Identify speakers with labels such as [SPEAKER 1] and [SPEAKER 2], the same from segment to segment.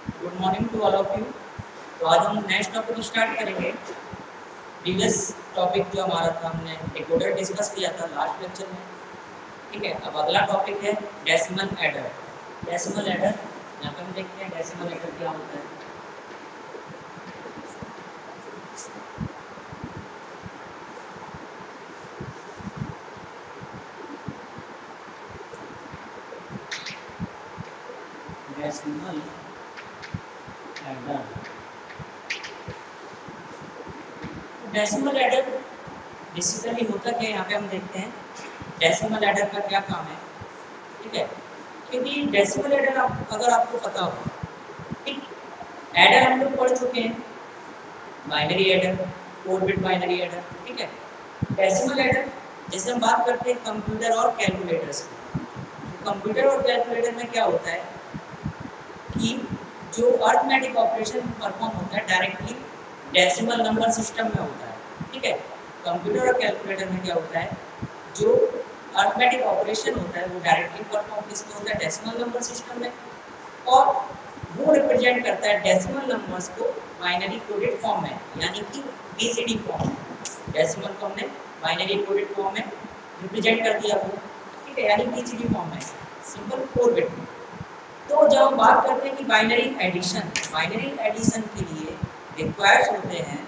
[SPEAKER 1] Good morning to all of you. तो आज हम नेक्स्ट टॉपिक स्टार्ट करेंगे। प्रीवियस टॉपिक जो हमारा था, हमने डिकोडर डिस्कस किया था लास्ट लेक्चर में। ठीक है, अब अगला टॉपिक है डेसिमल एडर। डेसिमल एडर यहाँ पे हम देखते हैं डेसिमल एडर क्या होता है। Decimal adder, decimal adder basically होता क्या है, यहाँ पे हम देखते हैं डेसिमल एडर का क्या काम है। ठीक है, क्योंकि डेसिमल एडर अगर आपको पता हो, ठीक, एडर हम लोग पढ़ चुके हैं, binary adder, 4 bit binary adder. ठीक है, डेसिमल एडर जैसे हम बात करते हैं कंप्यूटर और कैलकुलेटर्स की। कंप्यूटर और कैलकुलेटर में क्या होता है कि जो अर्थमेटिक ऑपरेशन परफॉर्म होता है डायरेक्टली डेसिमल नंबर सिस्टम में होता है। ठीक है, कंप्यूटर और कैलकुलेटर में क्या होता है, जो अर्थमेटिक ऑपरेशन होता है वो डायरेक्टली परफॉर्म किसमें होता है, डेसिमल नंबर सिस्टम में, और वो रिप्रेजेंट करता है डेसिमल नंबर्स को बाइनरी कोडेड फॉर्म में, यानी कि बीसीडी फॉर्म में। डेसिमल को हमने बाइनरी कोडेड फॉर्म में रिप्रेजेंट कर दिया वो। ठीक है, यानी बीसीडी फॉर्म में, सिंपल 4 बिट में। तो जब हम बात करते हैं कि बाइनरी एडिशन के लिए रिक्वायर्ड होते हैं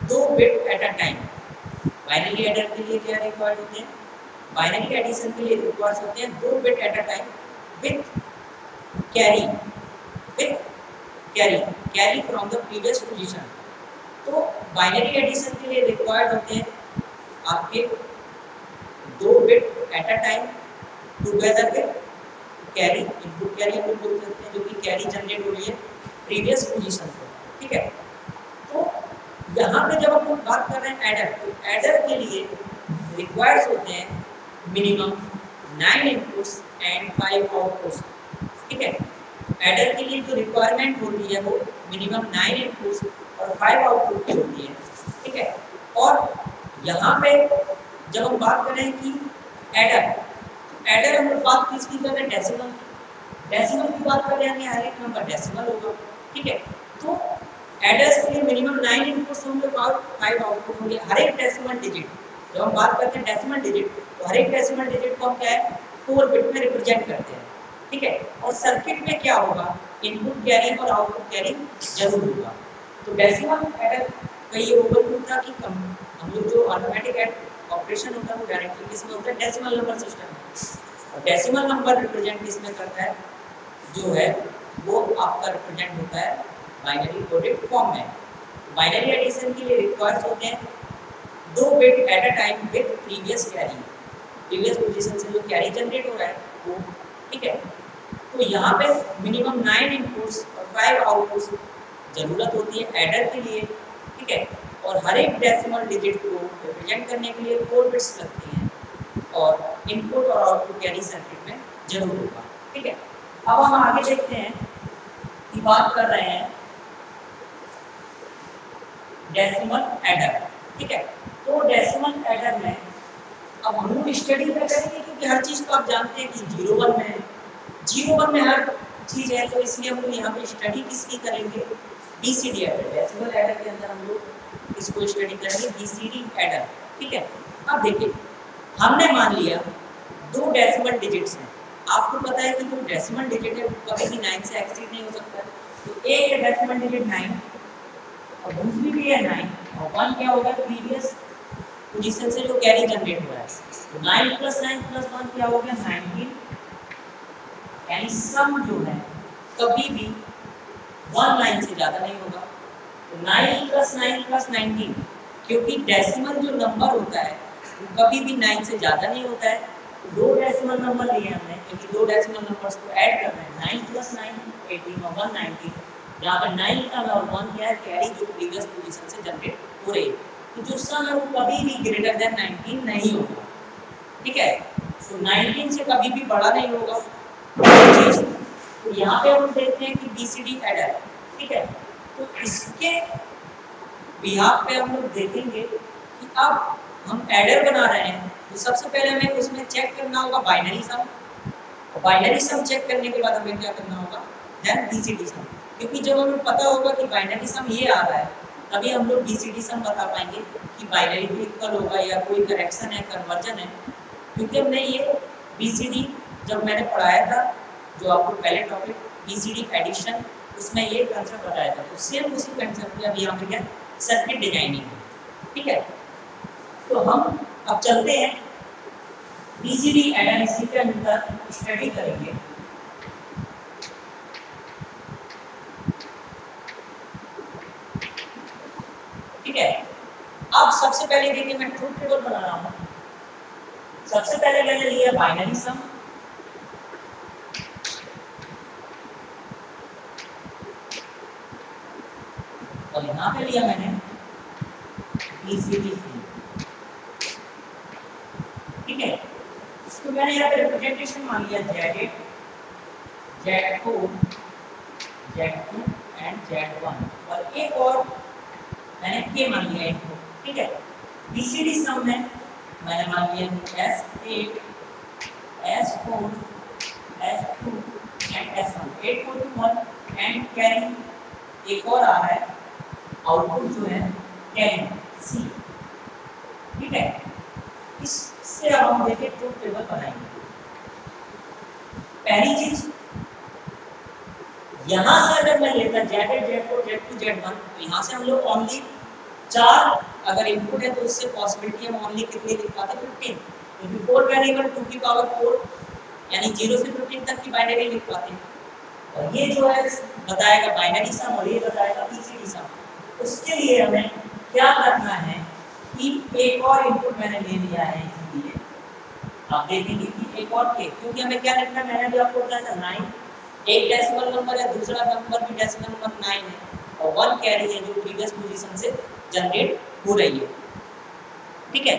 [SPEAKER 1] 2 bit at a time. Binary adder के लिए क्या रिक्वायर्ड होते हैं, बाइनरी एडिशन के लिए रिक्वायर्ड होते हैं 2 bit at a time with carry, carry from the previous position. तो बाइनरी एडिशन के लिए रिक्वायर्ड होते हैं आपके 2 bit at a time together with carry, input carry हम लोग बोल सकते हैं, जो कि कैरी जनरेट हो रही है प्रीवियस पोजीशन से। ठीक है, तो यहाँ पे जब हम लोग बात कर रहे हैं एडर, तो एडर के लिए रिक्वायर्ड होते हैं मिनिमम 9 इनपुट्स एंड 5 आउटपुट्स। ठीक है, एडर के लिए जो रिक्वायरमेंट होती है वो मिनिमम 9 इनपुट्स और 5 आउटपुट की होती है। ठीक है, और यहाँ पे जब हम बात करें कि एडर हम लोग बात किसकी कर रहे हैं, डेसिमल की बात कर रहे हैं, हर एक नंबर डेसिमल होगा। ठीक है, तो एडर्स के लिए मिनिमम 9 इनपुट्स होंगे और 5 आउटपुट होंगे। हर एक डेसिमल डिजिट, जब हम बात करते हैं डेसिमल डिजिट, तो हर एक डेसिमल डिजिट को हम क्या है 4 बिट में रिप्रेजेंट करते हैं। ठीक है, और सर्किट में क्या होगा, इनपुट कैरी और आउटपुट कैरी जरूर होगा। तो डेसिमल एडर का ये ओवरव्यू था कि हम लोग जो ऑटोमेटिक ऑपरेशन होता है वो डायरेक्टली किसमें होता है, डेसिमल नंबर सिस्टम में। और डेसिमल नंबर रिप्रेजेंट किसमें करता है, जो है वो आपका रिप्रेजेंट होता है बाइनरी कोडेड फॉर्म में। बाइनरी एडिशन के लिए रिक्वायर्ड होते हैं 2 bit at a time with previous carry, previous position से जो कैरी जनरेट हो रहा है वो। ठीक है, तो यहाँ पे मिनिमम 9 इनपुट्स और 5 आउटपुट्स जरूरत होती है एडर के लिए। ठीक है, और हर एक डेसिमल डिजिट को रिप्रेजेंट करने के लिए 4 बिट्स लगती हैं, और इनपुट और आउटपुट कैरी सर्किट में जरूर होगा। ठीक है, अब हम आगे देखते हैं कि बात कर रहे हैं डेसिमल एडर। ठीक है, तो डेसिमल एडर में अब हम लोग स्टडी क्या करेंगे, क्योंकि हर चीज़ को आप जानते हैं कि 0 1 में है, 0 1 में हर चीज़ है, तो इसलिए हम लोग यहाँ पे स्टडी किसकी करेंगे, बीसीडी एडर। डेसिमल एडर के अंदर हम लोग इसको स्टडी करेंगे बीसीडी एडर। ठीक है, अब देखिए हमने मान लिया 2 डेसिमल डिजिट्स हैं। आपको पता है कि जो डेसिमल डिजिट है वो कभी भी 9 से एक्सीड नहीं हो सकता। तो एक है डेसिमल डिजिट 9 और दूसरी भी है 9, और 1 क्या होगा, प्रीवियस पोजीशन से जो कैरी जनरेट हो रहा है। तो 9 + 9 + 1 क्या हो गया, 19, यानी सम जो है कभी भी 1 लाइन से ज़्यादा नहीं होगा। तो 9 + 9 + 19, क्योंकि डेसिमल जो नंबर होता है वो कभी भी 9 से ज़्यादा नहीं होता है। तो 2 डेसिमल नंबर लिए हमने, क्योंकि 2 डेसिमल नंबर्स को ऐड कर रहे हैं, 9 + 9 18 और 1 19, जहाँ पर 9 का और 1 क्या है, कैरी जो प्रीवियस पोजीशन से जनरेट हो रही है। तो जो सम है वो कभी भी ग्रेटर देन 19 नहीं होगा। ठीक है, तो 19 से कभी भी बड़ा नहीं होगा। तो यहाँ पे हम देखते हैं कि बीसीडी एडर। ठीक है, तो इसके बिहाफ पे हम लोग देखेंगे कि अब हम एडर बना रहे हैं, तो सबसे पहले हमें उसमें चेक करना होगा बाइनरी सम, और बाइनरी सम चेक करने के बाद हमें क्या करना होगा, देन बीसीडी सम, क्योंकि जब हमें पता होगा कि बाइनरी सम ये आ रहा है तभी हम लोग बीसीडी सम बता पाएंगे कि बाइनरी भी इक्वल होगा या कोई करेक्शन है, कन्वर्जन है। क्योंकि हमने ये बीसीडी जब मैंने पढ़ाया था, जो आपको पहले टॉपिक बीसीडी एडिशन, उसमें ये कंसेप्ट बताया था, तो सेम उसी कंसेप्ट में अभी यहाँ पे क्या सर्किट डिजाइनिंग है, ठीक है। तो हम अब चलते हैं बीसीडी एंड इसी के अंदर स्टडी करेंगे। ठीक है, अब सबसे पहले देखिए मैं ट्रूथ टेबल बना रहा हूँ। सबसे पहले मैंने लिया बाइनरी सम, और यहाँ पे लिया मैंने बीसीडी सम, ठीक है। इसको मैंने यहाँ पे रिप्रेजेंटेशन मान लिया Z8, Z4, Z2 and Z1, और एक और मैंने K मान लिया इनको, ठीक है। बीसीडी सम में मैंने मान लिया S8, S4, S2 and S1, 8 4 2 1 and carry एक और आ रहा है, आउटपुट जो है कैरी C, ठीक है। इससे अब हम देखिए ट्रूथ टेबल बनाएंगे। पहली चीज, यहां से अगर मैं लेता Z8, Z4, Z2, Z1, तो यहां से हम लोग ओनली 4 अगर इनपुट है तो उससे पॉसिबिलिटी हम ओनली कितनी लिख पाते हैं 15, क्योंकि 4 वेरिएबल 2 की पावर 4 यानी 0 से 15 तक की बाइनरी लिख पाते हैं। और ये जो है बताएगा बाइनरी सम और ये बताएगा बीसीडी सम। उसके लिए हमें क्या करना है कि एक और इनपुट मैंने ले लिया है, इसलिए आप देखेंगे कि एक और के, क्योंकि हमें क्या लिखना है, मैंने भी आपको बताया था 9, एक डेसिमल नंबर है, दूसरा नंबर भी डेसिमल नंबर 9 है, और 1 कैरी है जो प्रीवियस पोजीशन से जनरेट हो रही है, ठीक है।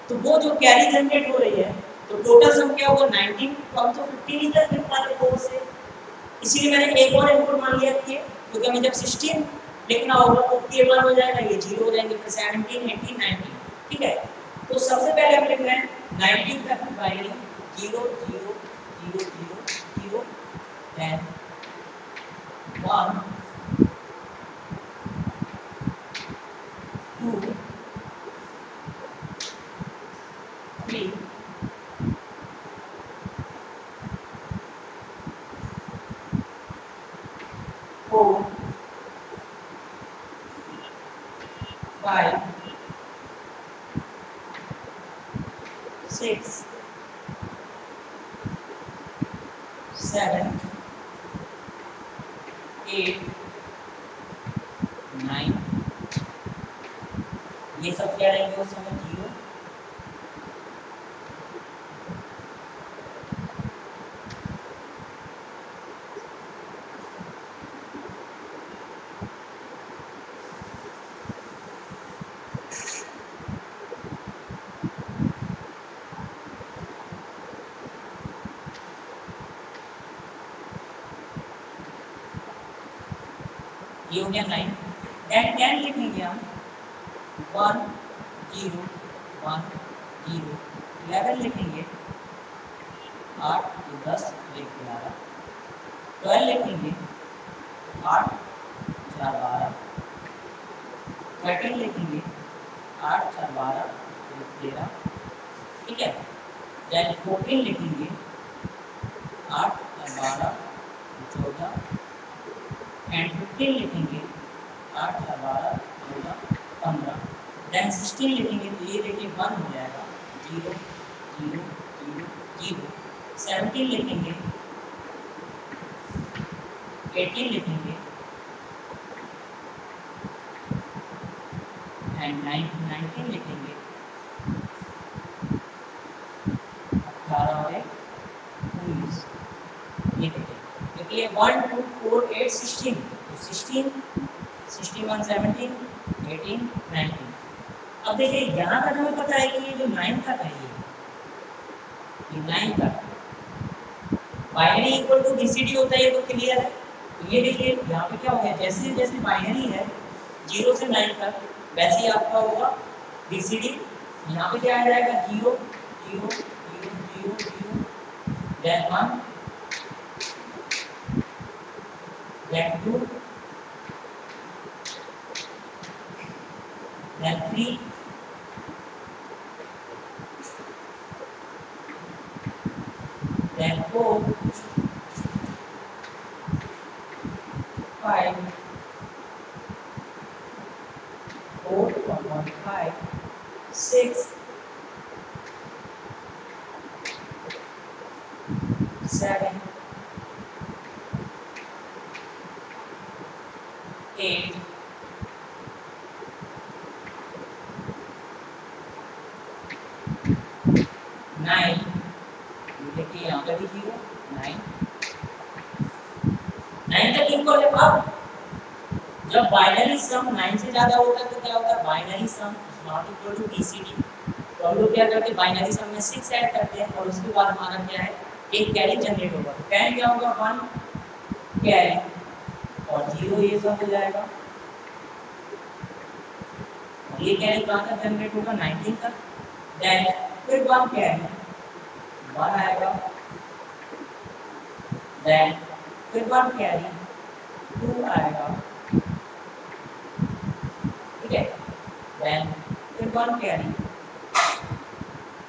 [SPEAKER 1] तो वो जो कैरी जनरेट हो रही है, तो टोटल सम क्या होगा 19, तो हम तो 15 तक लिख पाते 4 से, इसीलिए मैंने एक और इनपुट मान लिया कि क्योंकि हमें जब 16 लिखना होगा तो K1 हो जाएगा, ये 0 हो जाएंगे, फिर 17, 18, 19, ठीक है। तो सबसे पहले हम लिख रहे हैं 19 तक की बाइनरी 0 0 0 0 0 then 1 2 3 4 5 6 7 8 9, ये सब क्या रहेंगे उस समय 0, ये हो गया 9, एंड 10 लिखेंगे हम 1 0 1 0, 11 लिखेंगे 8 10 1 11, 12 लिखेंगे 8 4 12, 13 लिखेंगे 8 4 12 13, ठीक है। देन 14 लिखेंगे 8 4 12 14, एंड 15 लिखेंगे 8 4 12 14 15, देन 16 लिखेंगे तो ये देखिए 1 हो जाएगा 0 0 0 0, 17 लिखेंगे 18 लिखेंगे एंड 19 लिखेंगे 18 और 19, ये देखिए क्योंकि ये 1 2 4 8 16, तो 16 61 17 18 19। अब देखिए यहाँ तक हमें पता है कि ये जो 9 तक है, ये 9 तक बाइनरी इक्वल टू बीसीडी होता है, ये तो क्लियर है। तो ये देखिए यहाँ पे क्या हो गया, जैसे जैसे बाइनरी है 0 से 9 तक, वैसे ही आपका होगा बीसीडी। यहाँ पे क्या आ जाएगा 0 0 0 0 0, देन 1 then 2, then 3, then 4, 5, 4, 6, 7, 8, 9, देखिए यहाँ पे भी 0, 9 तक इनको ले। अब जब बाइनरी सम 9 से ज्यादा होता है तो क्या होता है, binary sum not equal to BCD. तो हम लोग क्या करते हैं, बाइनरी सम में 6 ऐड करते हैं और उसके बाद हमारा क्या है, एक कैरी जनरेट होगा। तो कैरी क्या होगा, 1 कैरी और 0 ये सब हो जाएगा। और ये कैरी कहाँ तक जनरेट होगा, 19 तक। देन फिर 1 कैरी 1 आएगा, देन फिर 1 कैरी 2 आएगा, ठीक है। देन फिर 1 कैरी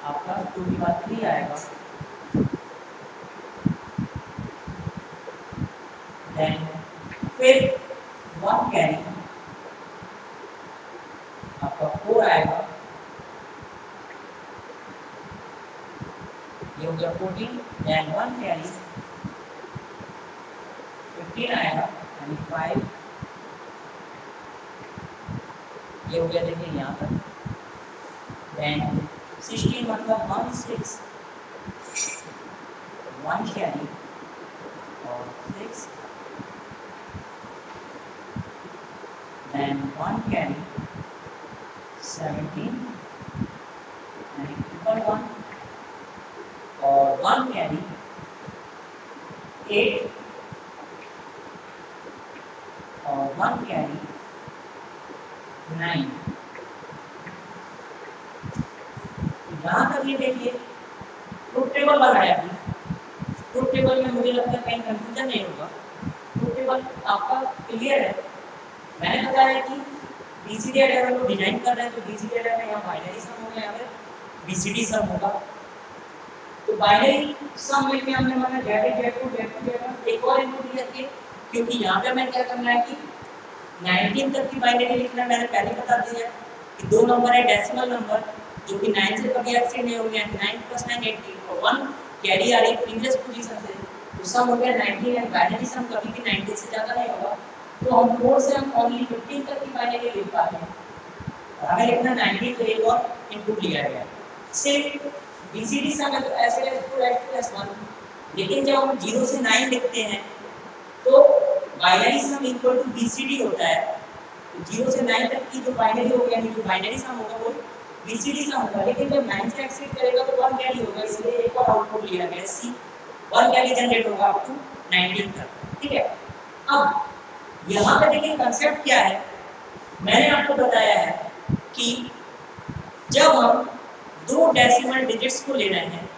[SPEAKER 1] आपका 2 के बाद 3 आएगा, देन फिर 1 कैरी आपका 4 आएगा, ये हो गया 14। देन 1 कैरी 15 आएगा यानी 5, ये हो गया देखिए यहाँ तक। देन 16 मतलब 1 6, 1 कैरी और 6, देन 1 कैरी 17 यानी 1 और 1 कैरी 8 और 1 कैरी 9। यहाँ तक ये देखिए ट्रुथ टेबल बनाया अभी। ट्रुथ टेबल में मुझे लगता है कहीं कंफ्यूजन नहीं होगा, ट्रुथ टेबल आपका क्लियर है। मैंने बताया कि बीसीडी अरे अगर लोग डिजाइन कर रहे हैं तो बीसीडी अरे में यहाँ बाइनरी सम होगा, यहाँ पे बीसीडी सम होगा। तो बाइनरी सम में हमने माना Z1 एक और इनपुट लिया थे, क्योंकि यहाँ पे हमें क्या करना है कि 19 तक की बाइनरी लिखना। मैंने पहले बता दिया कि 2 नंबर है डेसिमल नंबर जो कि 9 से कभी एक्सीड नहीं हो गया, 9 + 9 18 और 1 कैरी आ रही प्रीवियस पोजीशन से, तो सम हो गया 19 एंड बाइनरी सम कभी भी 19 से ज़्यादा नहीं होगा। तो हम 4 से हम ओनली 15 तक की बाइनरी लिख पाते हैं और हमें लिखना 19 तो एक और इनपुट लिया गया। सिर्फ बीसीडी सम है तो ऐसे S1, लेकिन जब हम 0 से 9 लिखते हैं तो binary sum equal to BCD होता है। तो 0 से 9 तक की जो बाइनरी होगी यानी जो बाइनरी सम होगा वो बीसीडी सम होगा, लेकिन जब 9 से एक्सीड करेगा तो 1 कैरी होगा, इसलिए एक और आउटपुट लिया गया C 1 कैरी जनरेट होगा अप टू 19 तक, ठीक है। अब यहाँ पे देखिए कंसेप्ट क्या है, मैंने आपको बताया है कि जब हम 2 डेसिमल डिजिट्स को ले रहे हैं,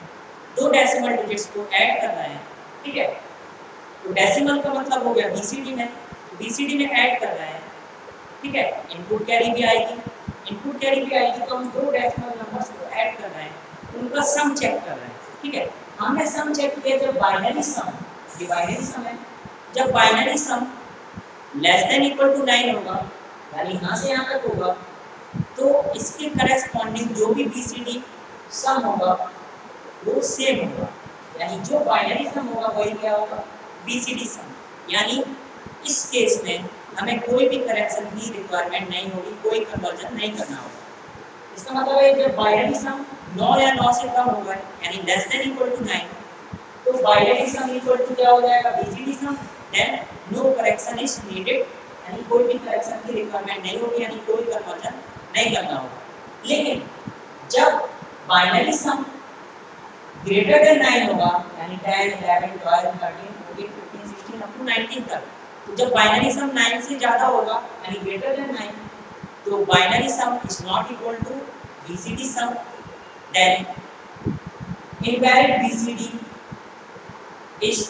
[SPEAKER 1] 2 डेसिमल डिजिट्स को ऐड कर रहे हैं, ठीक है। तो डेसिमल का मतलब हो गया बीसीडी में, बीसीडी में ऐड कर रहे हैं, ठीक है। इनपुट कैरी भी आएगी, इनपुट कैरी भी आएगी, तो हम 2 डेसिमल नंबर्स को ऐड कर रहे हैं, उनका सम चेक कर रहे हैं, ठीक है। हमने सम चेक किया जब बाइनरी सम, ये बाइनरी सम है, जब binary sum less than equal to 9 होगा यानी यहाँ से यहाँ तक होगा, तो इसके करेस्पॉन्डिंग जो भी बीसीडी सम होगा वो सेम होगा, यानी जो बाइनरी सम होगा वही क्या होगा, बीसीडी सम। यानी इस केस में हमें कोई भी करेक्शन की रिक्वायरमेंट नहीं होगी, कोई कन्वर्जन नहीं करना होगा। इसका मतलब है जब बाइनरी सम 9 या 9 से कम होगा यानी लेस देन इक्वल टू 9, तो बाइनरी सम इक्वल टू क्या हो जाएगा, BCD sum. Then no correction is needed, यानी कोई भी करेक्शन की रिक्वायरमेंट नहीं होगी, यानी कोई कन्वर्जन नहीं करना होगा। लेकिन जब बाइनरी सम ग्रेटर देन 9 होगा यानी 10 11 12 13 14 15 16 अप टू 19 तक, तो जब बाइनरी सम 9 से ज़्यादा होगा यानी ग्रेटर देन 9, तो binary sum is not equal to BCD sum. Then invalid BCD is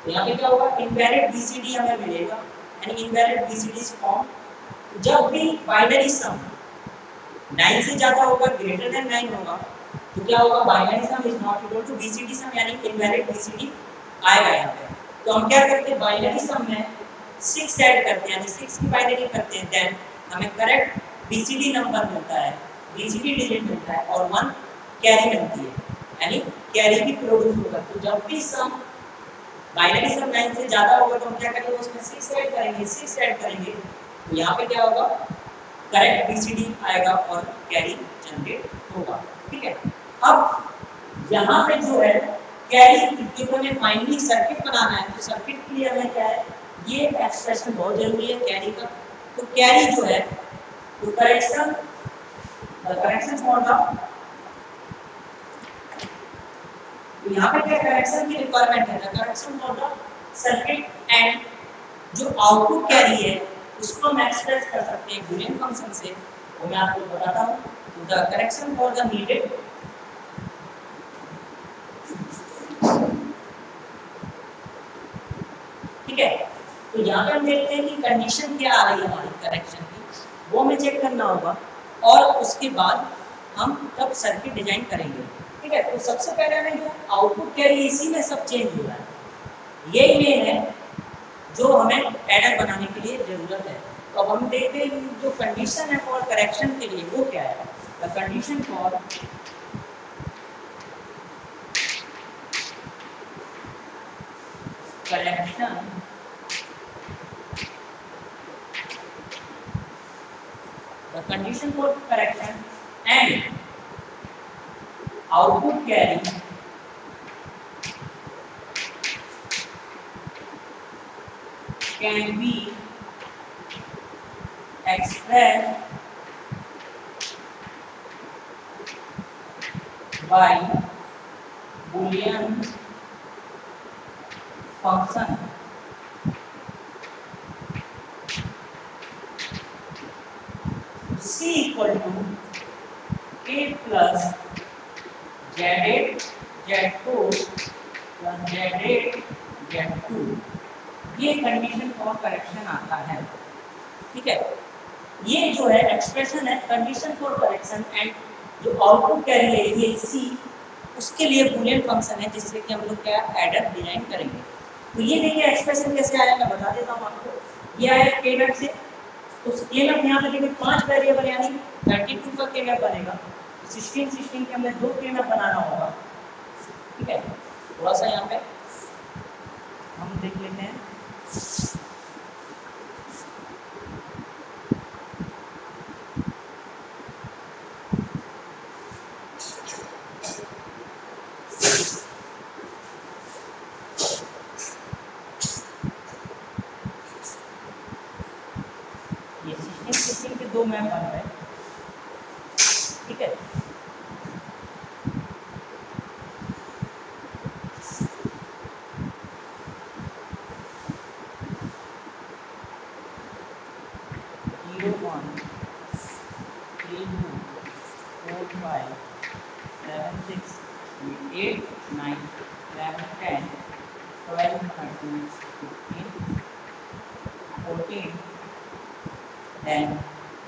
[SPEAKER 1] तो यहाँ पे क्या होगा, इनवैलिड बीसीडी हमें मिलेगा, यानी इनवैलिड बीसीडी फॉर्म। जब भी बाइनरी सम 9 से ज्यादा होगा, ग्रेटर देन 9 होगा, तो क्या होगा, binary sum is not equal to BCD sum, यानी इनवैलिड बीसीडी आएगा यहाँ पे। तो हम क्या करते हैं, बाइनरी सम में 6 ऐड करते हैं, यानी 6 की बाइनरी करते हैं, देन हमें करेक्ट बीसीडी नंबर मिलता है, बीसीडी डिजिट मिलता है और 1 कैरी मिलती है, यानी कैरी भी प्रोड्यूस होगा। तो जब भी सम बाइनरी सम 9 से ज्यादा होगा तो हम क्या करेंगे, उसमें 6 ऐड करेंगे, 6 ऐड करेंगे, तो यहाँ पे क्या होगा, करेक्ट बीसीडी आएगा और कैरी जनरेट होगा। ठीक है, अब यहाँ पे जो है कैरी, क्योंकि हमें फाइनली सर्किट बनाना है, तो सर्किट के लिए हमें क्या है, ये एक्सप्रेशन बहुत जरूरी है कैरी का। तो कैरी जो है, तो करेक्शन फॉर द, तो यहाँ पे क्या करेक्शन की रिक्वायरमेंट है, correction for the circuit and जो आउटपुट कैरी है उसको हम एक्सप्रेस कर सकते हैं बूलियन फंक्शन से, वो मैं आपको बताता हूँ। तो the correction for the needed, ठीक है, तो यहाँ पे हम देखते हैं कि कंडीशन क्या आ रही है हमारी करेक्शन की, वो हमें चेक करना होगा और उसके बाद हम तब सर्किट डिजाइन करेंगे। ठीक है, तो सबसे पहले हमें जो आउटपुट कैरी, इसी में सब चेंज हो रहा है, यही मेन है जो हमें एडर बनाने के लिए जरूरत है। तो अब हम देखते हैं कि जो कंडीशन है फॉर करेक्शन के लिए वो क्या है। The condition for correction, the condition for correction and output carry can be expressed by Boolean function C equal to A plus Z8 Z4 plus Z8 Z2, ये कंडीशन फॉर करेक्शन आता है। ठीक है, ये जो है एक्सप्रेशन है condition for correction and जो आउटपुट कैरी है ये सी, उसके लिए बूलियन फंक्शन है जिससे कि हम लोग क्या एडर डिजाइन करेंगे। तो ये देखिए एक्सप्रेशन कैसे आया, मैं बता देता हूँ आपको। ये आया के-मैप से, तो के-मैप यहाँ पे देखिए 5 वेरिएबल यानी 32 का के-मैप बनेगा, 16 के हमें 2 के-मैप बनाना होगा। ठीक है, थोड़ा सा यहाँ पे हम देख लेते हैं। ये 16 के 2 मैप बन रहे हैं। ठीक है, देन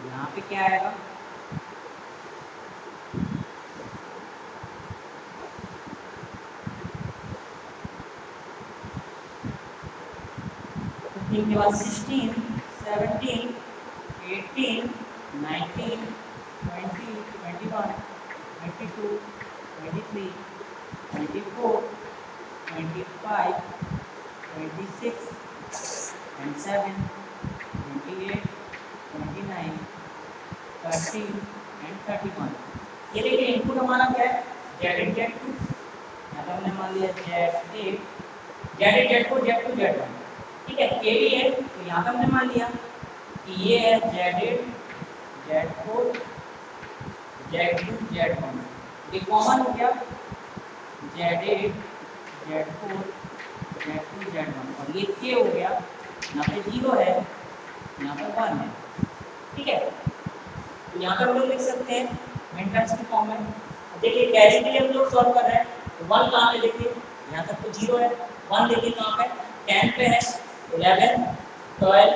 [SPEAKER 1] यहाँ पे क्या आएगा, के बाद 16, 17, 18, 19, 20, 21, 22, 23, 24, 25, 26, 27, 28, 29, 30 एंड 31। ये देखिए इनपुट हमारा क्या है, Z8 Z2, यहाँ पर हमने मान लिया Z8 Z4 Z2 Z1। ठीक है, के भी है तो यहाँ पे हमने मान लिया कि ये है Z8 Z4 Z2 Z1, ये कॉमन हो गया Z8 Z4 Z2 Z1 और ये के हो गया, यहाँ पे 0 है यहाँ पे 1 है। ठीक है, तो यहाँ पर हम लोग लिख सकते हैं मिनटर्म्स की फॉर्म में। देखिए कैरी के लिए हम लोग सॉल्व कर रहे हैं तो 1 कहाँ पे, देखिए यहाँ तक तो 0 है 1 देखिए कहाँ पे 10 पे है, 11 12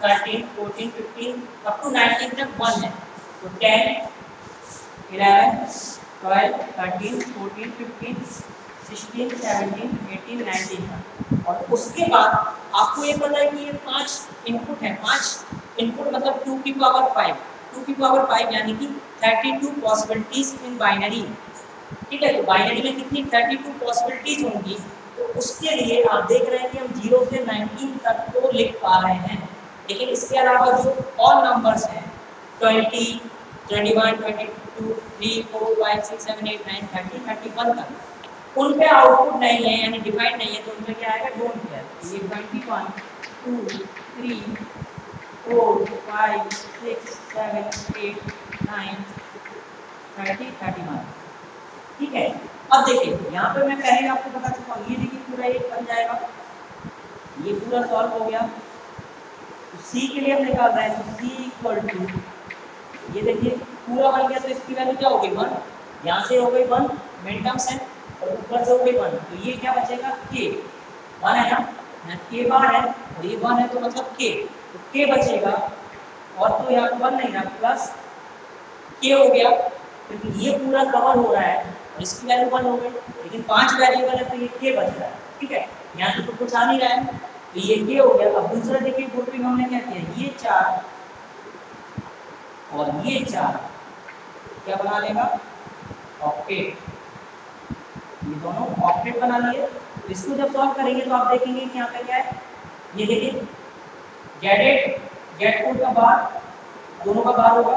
[SPEAKER 1] 13 14 15 अप टू 19 तक 1 है, तो 10 11 12 13 14 15 16 17 18 19 और उसके बाद आपको ये पता है कि ये 5 इनपुट है, 5 इनपुट मतलब 2 की पावर 5, 2 की पावर 5 यानी कि 32 पॉसिबिलिटीज इन बाइनरी। ठीक है, तो बाइनरी में कितनी 32 पॉसिबिलिटीज होंगी, तो उसके लिए आप देख रहे हैं कि हम 0 से 19 तक तो लिख पा रहे हैं, लेकिन इसके अलावा जो और नंबर्स हैं 20 21 22 3 4 5 6 7 8 9 30 31 तक उन पे आउटपुट नहीं है यानी डिफाइंड नहीं है, तो उनमें क्या आएगा डोंट केयर। ये 21 2 3 4 5 6 7 8 9 30 31। ठीक है, अब देखिए यहाँ पे मैं पहले आपको बता चुका हूँ, ये देखिए पूरा एक बन जाएगा, ये पूरा सॉल्व हो गया। तो सी के लिए हम निकाल रहे हैं, तो सी इक्वल टू ये देखिए पूरा बन गया, तो इसकी वैल्यू क्या हो गई 1, यहाँ से हो गई 1 मिड टर्म्स है और ऊपर से हो गई 1, तो ये क्या बचेगा के 1 है ना, यहाँ के बार है और ये 1 है तो मतलब के, तो के बचेगा और तो यहाँ पर 1 नहीं रहा प्लस के हो गया, क्योंकि ये पूरा कवर हो रहा है और इसकी वैल्यू 1 हो गई, लेकिन 5 वेरिएबल है तो ये के बच रहा है। ठीक है, यहाँ से तो कुछ आ नहीं रहा है, तो ये के हो गया। अब दूसरा देखिए ग्रुपिंग हमने क्या किया, ये 4 और ये 4 क्या बना लेगा ऑक्टेट, ये दोनों ऑक्टेट बना लिए। इसको जब सॉल्व करेंगे तो आप देखेंगे कि यहाँ पे क्या है, ये देखिए जेड कोड का बार दोनों का बार होगा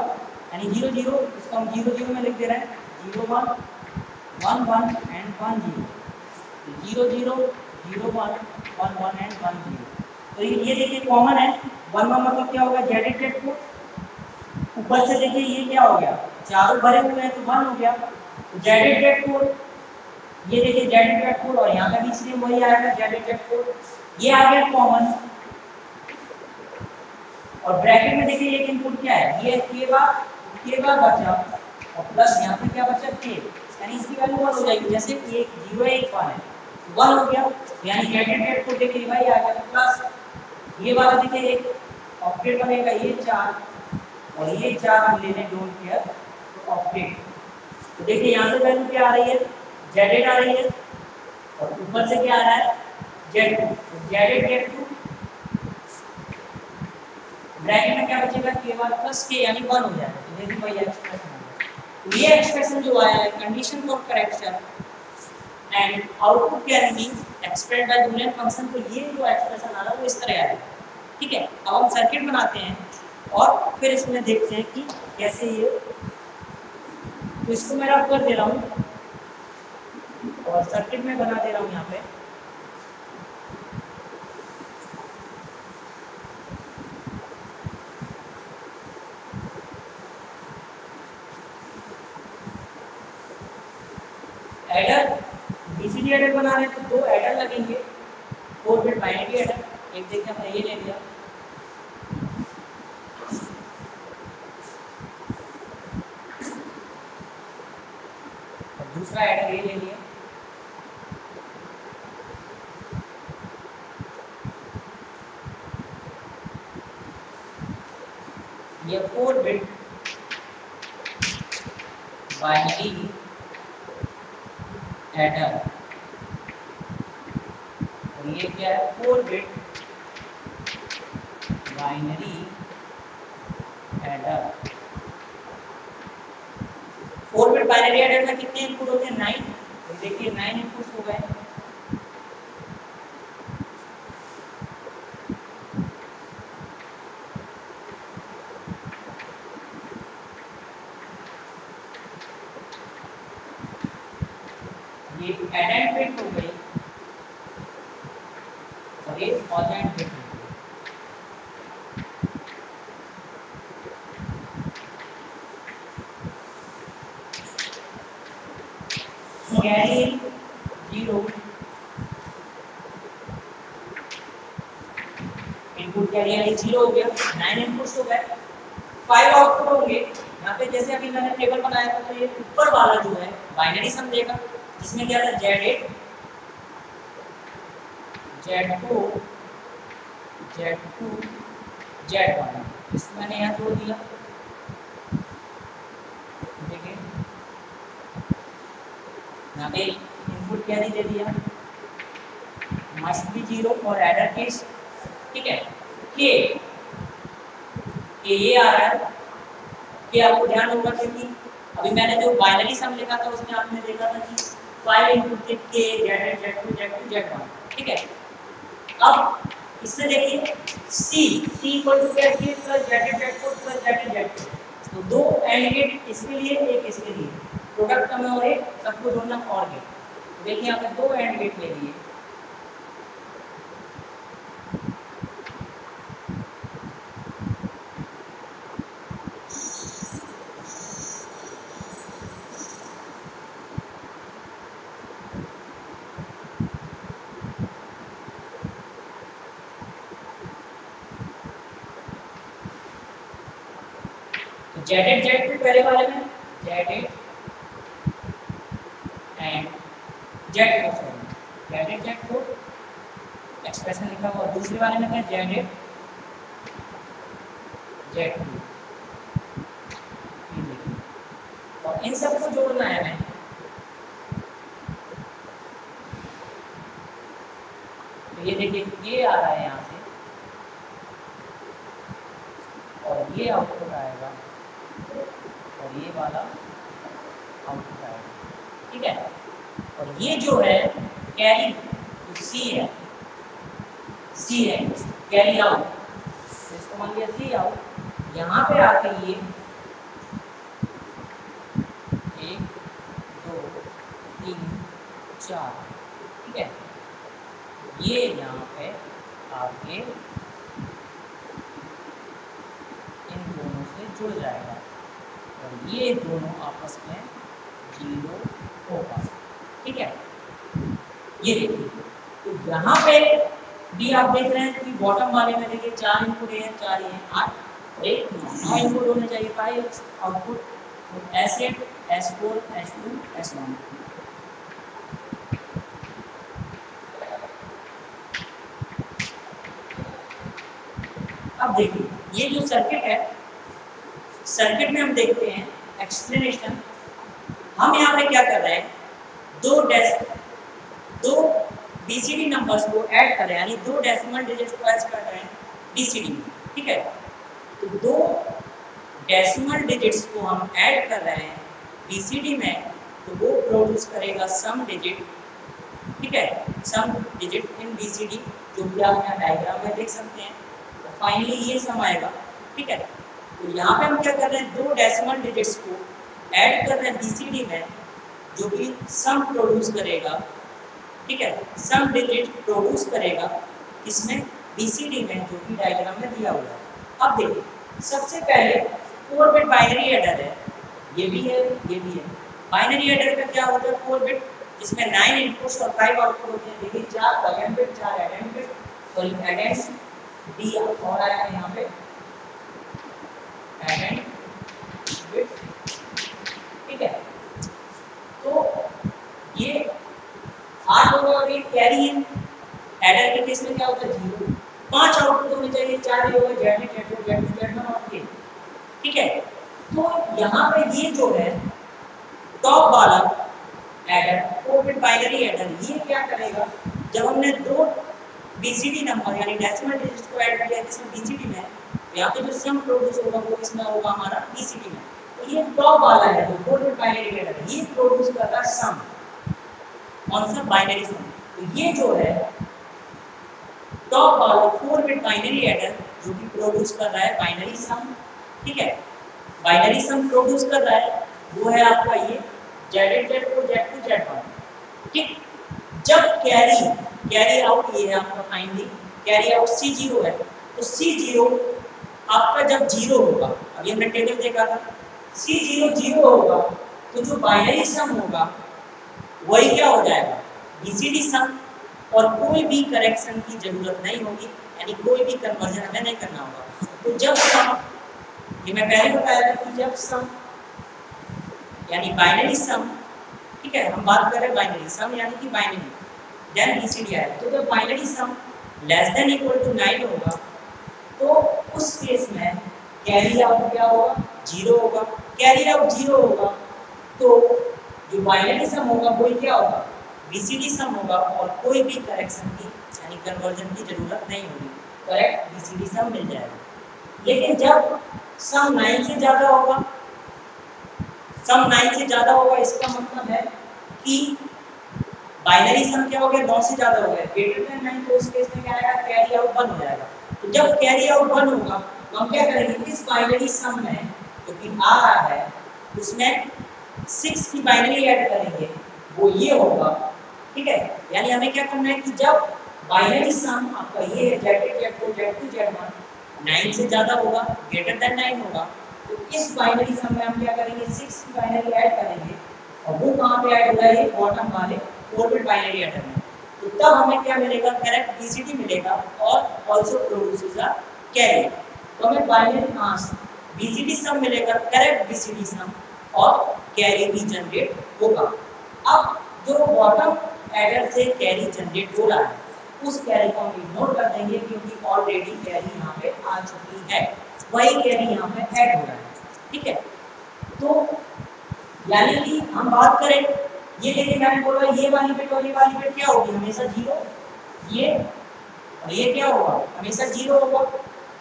[SPEAKER 1] यानी 0 0, इसको हम 0 0 में लिख दे रहे हैं, 0 1 1 1 एंड 1 0 0 0 0 1 1 1 एंड 1 0। तो ये देखिए कॉमन है, 1 1 मतलब क्या होगा जेड कोड, ऊपर से देखिए ये क्या हो गया, चारों भरे हुए हैं तो 1 हो गया, तो जेड कोड ये देखिए जेड कोड और यहाँ का भी सेम वही आएगा जेड कोड, ये आ गया कॉमन। और ब्रैकेट में देखिए एक इनपुट क्या है, ये के बार बचा और प्लस यहाँ पे क्या बचा के, यानी इसकी वैल्यू 1 हो जाएगी, जैसे 1 0 1 1 है 1 हो गया, यानी जेड कोड देखिए भाई आ गया, प्लस ये वाला देखिए एक ऑक्टेट बनेगा, ये 4 और ये 4 हम लेने डोंट केयर तो ऑक्टेट। तो देखिए यहाँ से वैल्यू क्या आ रही है जेड आ रही है और ऊपर से क्या आ रहा है जेड 2, ब्रैकेट में क्या बचेगा k1 प्लस k यानी 1 हो जाएगा। तो देखिए भाई एक्सप्रेशन आ गया, तो ये एक्सप्रेशन जो आया है condition for correction and output guarantee expressed by Boolean function, तो ये जो एक्सप्रेशन आ रहा है वो इस तरह आएगा। ठीक है, अब हम सर्किट बनाते हैं और फिर इसमें देखते हैं कि कैसे ये, तो इसको मैं रब कर दे रहा हूँ और सर्किट में बना दे रहा हूँ यहाँ पे। एडर बीसीडी एडर बना रहे हैं तो 2 एडर लगेंगे, 4 बिट बाइनरी एडर, एक देखिए हमने ये ले लिया और दूसरा एडर ये ले लिया। ये 4 बिट बाइनरी एडर और ये क्या है 4 bit binary adder. 4 bit binary adder में कितने इनपुट होते हैं 9, तो देखिए 9 इनपुट्स हो गए। ये एडेंट बिट हो गई और ये ऑजेंट बिट हो गई। कैरी 0 इनपुट कैरी यानी 0 हो गया, 9 इनपुट्स हो गए, 5 आउटपुट होंगे। यहाँ पे जैसे अभी मैंने टेबल बनाया था तो ये ऊपर वाला जो है बाइनरी सम देगा, जिसमें क्या था Z8 Z4 Z2 Z1, इसको मैंने यहाँ जोड़ दिया। देखिए यहाँ पे इनपुट कैरी दे दिया, must be 0 for adder case, ठीक है। के ये आ रहा है कि आपको ध्यान होगा कि अभी मैंने जो बाइनरी सम लिखा था उसमें आपने देखा था कि 5 इनपुट थे के Z8 Z2 Z2 Z1, ठीक है। अब इसमें देखिए C इक्वल टू क्या है plus Z8 Z4 plus Z8 Z2, तो दो एंड गेट इसके लिए एक इसके लिए, प्रोडक्ट का में और एक सबको जोड़ना और गेट, देखिए यहाँ पे दो एंड गेट ले लिए। Z8 Z2 पहले वाले में Z8 and Z4 Z8 Z4 expression लिखा हुआ, दूसरे वाले में क्या Z8 Z2, और इन सबको जोड़ना है हमें। तो ये देखिए ये आ रहा है यहाँ से और ये आउटपुट आएगा और ये वाला आउटपुट आएगा, ठीक है। और ये जो है कैरी तो सी है कैरी आउट, इसको मान लिया सी आउट, यहाँ पे आके ये 1 2 3 4, ठीक है, ये यहाँ पे आके इन दोनों से जुड़ जाएगा और ये दोनों आपस में 0 होगा, ठीक है। ये देखिए तो यहाँ पे भी आप देख रहे हैं कि बॉटम वाले में देखिए 4 इनपुट है, 4 ही है 8 और 1 9 इनपुट होने चाहिए 5 आउटपुट, तो S8 S4 S2 S1। अब देखिए ये जो सर्किट है, सर्किट में हम देखते हैं एक्सप्लेनेशन, हम यहाँ पे क्या कर रहे हैं, दो बीसीडी नंबर्स को ऐड कर रहे हैं, यानी दो डेसिमल डिजिट्स को ऐड कर रहे हैं बीसीडी में, ठीक है। तो दो डेसिमल डिजिट्स को हम ऐड कर रहे हैं बीसीडी में, तो वो प्रोड्यूस करेगा सम डिजिट, ठीक है, सम डिजिट इन बीसीडी, जो कि आप यहाँ डायग्राम में देख सकते हैं। तो फाइनली ये सम आएगा, ठीक है। तो यहाँ पे हम क्या कर रहे हैं, दो डेसिमल डिजिट्स को ऐड कर रहे हैं बीसीडी में, जो कि सम प्रोड्यूस करेगा, ठीक है, सम डिजिट प्रोड्यूस करेगा इसमें बीसीडी में, जो कि डायग्राम में दिया हुआ है। अब देखिए सबसे पहले 4 बिट बाइनरी एडर है, ये भी है ये भी है। बाइनरी एडर का क्या होता है, 4 बिट, इसमें 9 इनपुट्स और 5 आउटपुट होते हैं। देखिए 4 बगेन bit, 4 addend bit, sorry addend D और आया है यहाँ पे एडेंड बिट, ठीक है। तो ये 8 होगा और ये कैरी है, एडर के केस में क्या होता है 0, 5 आउटपुट होने चाहिए, 4 ये होगा Z8 Z2 Z2 Z1 और के, ठीक है। तो यहाँ पे ये जो है टॉप वाला एडर 4 बिट बाइनरी एडर, ये क्या करेगा, जब हमने दो बीसीडी नंबर यानी डेसिमल डिजिट्स को ऐड किया जिसमें बीसीडी में, तो यहाँ पे जो सम प्रोड्यूस होगा वो किसमें होगा, हमारा बीसीडी में। तो ये टॉप वाला है जो 4 बिट बाइनरी एडर, ये प्रोड्यूस कर रहा है सम, कौन सा, बाइनरी सम। तो ये जो है टॉप वाला 4 बिट बाइनरी एडर जो कि प्रोड्यूस कर रहा है बाइनरी सम, ठीक है, बाइनरी सम प्रोड्यूस कर रहा है, वो है आपका ये Z8 Z4 Z2 Z1, ठीक। जब कैरी आउट, ये है आपका फाइनली कैरी आउट C0 है, तो C0 आपका जब 0 होगा, अभी हमने टेबल देखा था, C0 0 होगा, तो जो बाइनरी सम होगा वही क्या हो जाएगा, बीसीडी सम, और कोई भी करेक्शन की जरूरत नहीं होगी, यानी कोई भी कन्वर्जन हमें नहीं करना होगा। तो जब सम, ये मैं पहले बताया था कि जब सम यानी बाइनरी सम, ठीक है, हम बात कर रहे हैं बाइनरी सम यानी कि बाइनरी, देन बीसीडी आएगा। तो जब binary sum less than equal to 9 होगा तो उस केस में कैरी आउट क्या होगा, 0 होगा। कैरी आउट 0 होगा तो जो बाइनरी सम होगा वो क्या होगा, बीसीडी सम होगा और कोई भी करेक्शन की यानी कन्वर्जन की जरूरत नहीं होगी, करेक्ट बीसीडी सम मिल जाएगा। लेकिन जब सम 9 से ज़्यादा होगा, सम 9 से ज़्यादा होगा इसका मतलब है कि बाइनरी सम क्या हो गया, 9 से ज़्यादा हो गया, ग्रेटर देन 9, तो उस केस में क्या आएगा, कैरी आउट 1 हो जाएगा। तो जब कैरी आउट 1 होगा तो हम क्या करेंगे, इस बाइनरी सम में जो कि आ रहा है उसमें 6 की बाइनरी ऐड करेंगे, वो ये होगा, ठीक है। यानी हमें क्या करना है कि जब बाइनरी सम आपका ये है Z8 Z4 Z2 Z1 9 से ज़्यादा होगा, ग्रेटर देन 9 होगा, तो इस बाइनरी सम में हम क्या करेंगे, 6 की बाइनरी ऐड करेंगे और वो कहाँ पे ऐड होगा, ये बॉटम वाले 4 बिट बाइनरी एडर में। तो तब हमें क्या मिलेगा, करेक्ट बीसीडी मिलेगा और आल्सो प्रोड्यूसेस अ कैरी। तो हमें बाइनरी बीसीडी सम मिलेगा, करेक्ट बीसीडी सम और कैरी भी जनरेट होगा। अब जो बॉटम एडर से कैरी जनरेट हो रहा है उस कैरी को हम इग्नोर कर देंगे क्योंकि ऑलरेडी कैरी यहाँ पे आ चुकी है, वही कैरी यहाँ पे ऐड हो रहा है, ठीक है। तो यानी कि हम बात करें, ये देखिए मैंने बोला ये वाली बिट और ये वाली बिट क्या होगी, हमेशा 0, ये और ये क्या होगा, हमेशा 0 होगा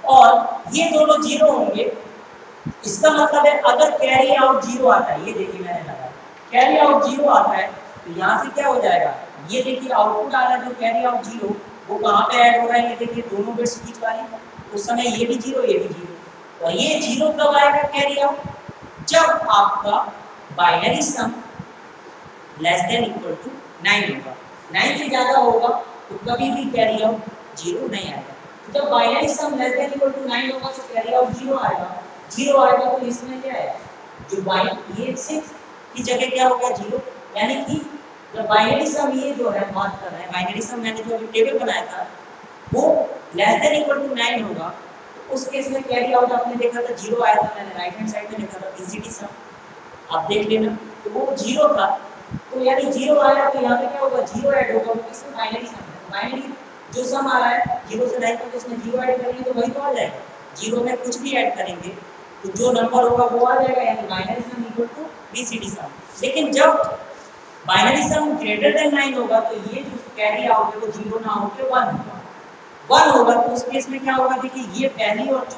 [SPEAKER 1] और ये दोनों 0 होंगे। इसका मतलब है अगर कैरी आउट 0 आता है, ये देखिए मैंने लगाया कैरी आउट 0 आता है तो यहाँ से क्या हो जाएगा, ये देखिए आउटपुट आ रहा है जो कैरी आउट 0 वो कहाँ पे ऐड हो रहा है, ये देखिए दोनों बिट्स बीच वाली, उस समय ये भी 0 ये भी 0 और ये 0 कब आएगा कैरी आउट, जब आपका binary sum less than equal to 9 होगा। 9 से ज़्यादा होगा तो कभी भी कैरी आउट 0 नहीं आएगा। तो जब binary sum less than equal to 9 होगा तो कैरी आउट 0 आएगा, 0 आएगा तो इसमें क्या है, जो ये 6 की जगह क्या होगा 0, यानी कि जब बाइनरी सम ये जो है बात कर रहे हैं, बाइनरी सम मैंने जो अभी टेबल बनाया था वो लेस देन इक्वल टू 9 होगा तो उस केस में कैरी आउट आपने देखा था 0 आया था, मैंने राइट हैंड साइड में लिखा था बीसीडी सम, आप देख लेना, तो वो 0 था। तो यानी 0 आया तो यहाँ पे क्या होगा, 0 ऐड होगा, इसमें बाइनरी सम है, बाइनरी जो सम आ रहा है 0 से 9 तक उसमें 0 ऐड करेंगे तो वही तो आ जाएगा, 0 में कुछ भी ऐड करेंगे तो जो नंबर होगा वो आ जाएगा, यानी binary sum equal to BCD sum. लेकिन जब बाइनरी सम ग्रेटर देन 9 होगा तो ये जो कैरी आउट है वो 0 ना होकर 1 होगा, 1 होगा तो उस केस में क्या होगा, देखिए ये पहली और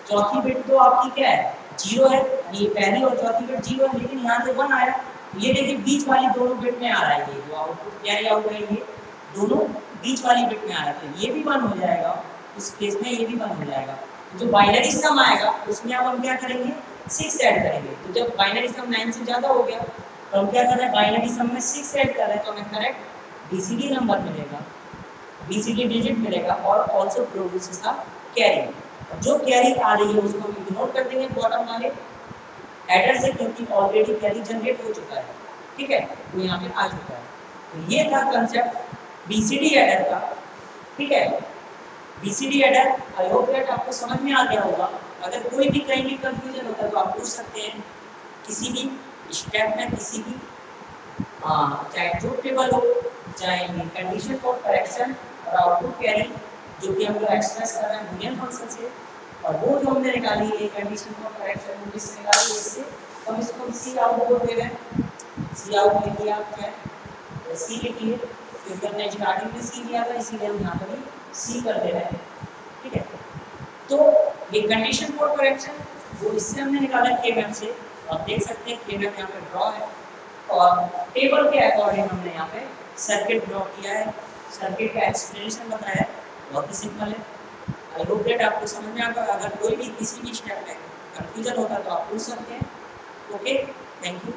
[SPEAKER 1] चौथी बिट तो आपकी क्या है 0 है, ये पहली और चौथी बिट 0 है, लेकिन यहाँ से 1 आया, ये देखिए बीच वाली दोनों बिट में आ रहा है, ये जो आउटपुट कैरी आउट है ये दोनों बीच वाली बिट में आ रहा है, तो ये भी 1 हो जाएगा, उस केस में ये भी 1 हो जाएगा। जो बाइनरी सम आएगा उसमें अब हम क्या करेंगे, 6 ऐड करेंगे। तो जब बाइनरी सम 9 से ज़्यादा हो गया तो हम क्या कर रहे हैं, बाइनरी सम में 6 ऐड कर रहे हैं तो हमें करेक्ट बीसीडी नंबर मिलेगा, बीसीडी डिजिट मिलेगा और ऑल्सो प्रोड्यूसेस का कैरी। जो कैरी आ रही है उसको हम इग्नोर कर देंगे बॉटम वाले एडर से क्योंकि ऑलरेडी कैरी जनरेट हो चुका है, ठीक है, वो यहाँ पे आ चुका है। तो ये था कंसेप्ट बीसीडी एडर का, ठीक है। BCD adder I hope that आपको समझ में आ गया होगा। अगर कोई भी कहीं भी कंफ्यूजन होता है तो आप पूछ सकते हैं किसी भी स्टेप में, किसी भी चाहे ट्रूथ टेबल हो, चाहे कंडीशन फॉर करेक्शन और आउटपुट कैरी जो कि हम लोग एक्सप्रेस कर रहे हैं बूलियन फंक्शन से, और वो जो हमने निकाली है कंडीशन फॉर करेक्शन जिससे निकाली है इससे तो हम इसको सी आउट बोल दे रहे हैं, सी आउट लिखिए आप, क्या सी लिखिए क्योंकि हमने स्टार्टिंग में सी लिया था इसीलिए हम यहाँ पर भी सी कर दे रहे हैं, ठीक है। तो ये कंडीशन फॉर करेक्शन वो इससे हमने निकाला केमैप से, आप देख सकते हैं केमैप यहाँ पे ड्रॉ है और टेबल के अकॉर्डिंग हमने यहाँ पे सर्किट ड्रॉ किया है, सर्किट का एक्सप्लेनेशन बताया है, बहुत ही सिंपल है। आई होप दैट आपको समझ में आएगा। अगर कोई भी किसी भी स्टेप में कंफ्यूजन होता है तो आप पूछ सकते हैं। Okay, thank you.